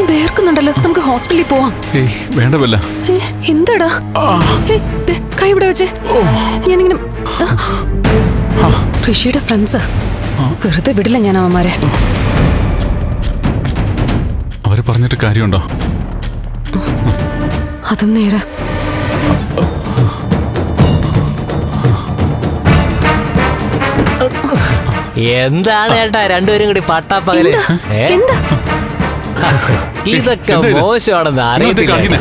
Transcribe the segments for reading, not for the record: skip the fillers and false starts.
നീ വേർക്കുന്നുണ്ടല്ലോ, നമുക്ക് ഹോസ്പിറ്റലിൽ പോവാം. ഏയ് വേണ്ട ബെല്ല. എന്താടാ? കൈ ഇവിടെ വെച്ചേ. ഞാനിങ്ങനെ ഋഷിയുടെ ഫ്രണ്ട്സ് വെറുതെ വിടില്ല ഞാൻ അവന്മാരെ. അവരെ പറഞ്ഞിട്ട് കാര്യമുണ്ടോ? അതും നേരെ. എന്താണ് ഏട്ടാ രണ്ടുപേരും കൂടി പട്ടാപ്പകല്? എന്താ ഇതൊക്കെ മോശമാണെന്ന് അറിയത്തില്ല.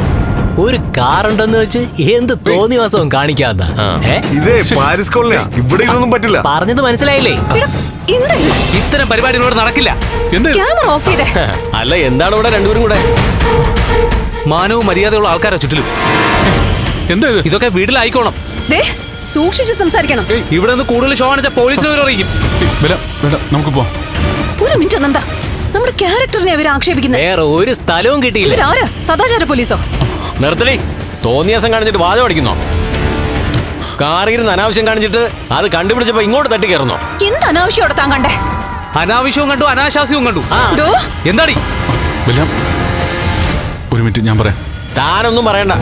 ഒരു കാറുണ്ടെന്ന് വെച്ച് എന്ത് തോന്നിവാസവും കാണിക്കാന്ന. ഇവിടെ ഇതൊന്നും പറ്റില്ല. പറഞ്ഞത് മനസ്സിലായില്ലേ? ഇത്തരം പരിപാടികളോട് നടക്കില്ല. ക്യാമറ ഓഫ് ചെയ്തേ. അല്ല എന്താണ് ഇവിടെ രണ്ടുപേരും കൂടെ? മാനവും മര്യാദയുള്ള ആൾക്കാരാ ചുറ്റിലും. എന്താ ഇതൊക്കെ വീട്ടിലായിക്കോണം. സൂക്ഷിച്ച് സംസാരിക്കണം. ഇവിടെ നിന്ന് കൂടുതൽ ഷോ കാണിച്ച പോലീസിനെ അറിയിക്കും. നമുക്ക് പോവാം. ഒരു മിനിറ്റ് നന്ദ, നമ്മുടെ ക്യാരക്ടറിനെ അവർ ആക്ഷേപിക്കുന്നത്. വേറെ ഒരു സ്ഥലവും കിട്ടിയില്ല. ഇവരാരാ? സദാചാര പോലീസോ? നിർത്തടി. തോന്നിയാസം കാണിച്ചിട്ട് വാചം അടിക്കുന്നോ? കാറിരുന്ന് അനാവശ്യം കാണിച്ചിട്ട് അത് കണ്ടുപിടിച്ചപ്പോ ഇങ്ങോട്ട് തട്ടി കയറുന്നോ? എന്ത് അനാവശ്യോടെ താൻ കണ്ടേ? അനാവശ്യവും കണ്ടു, അനാശാസ്യവും കണ്ടു. എന്താടി? ഒരു മിനിറ്റ് ഞാൻ പറയാം. താനൊന്നും പറയണ്ട.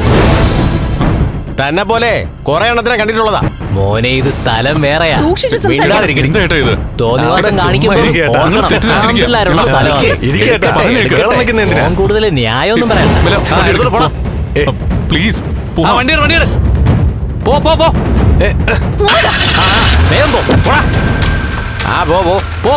തന്നെ പോലെ കുറെ എണ്ണത്തിനെ കണ്ടിട്ടുള്ളതാ. മോനെ ഇത് സ്ഥലം വേറെയാ. സൂക്ഷിച്ച് സംസാരിക്കണം. തോന്നിവാസം കാണിക്കുമ്പോൾ കൂടുതൽ ന്യായമൊന്നും പറയണ്ട. പ്ലീസ് വണ്ടിയുടെ പോ പോ പോ. വേഗം പോ. ആ പോ പോ.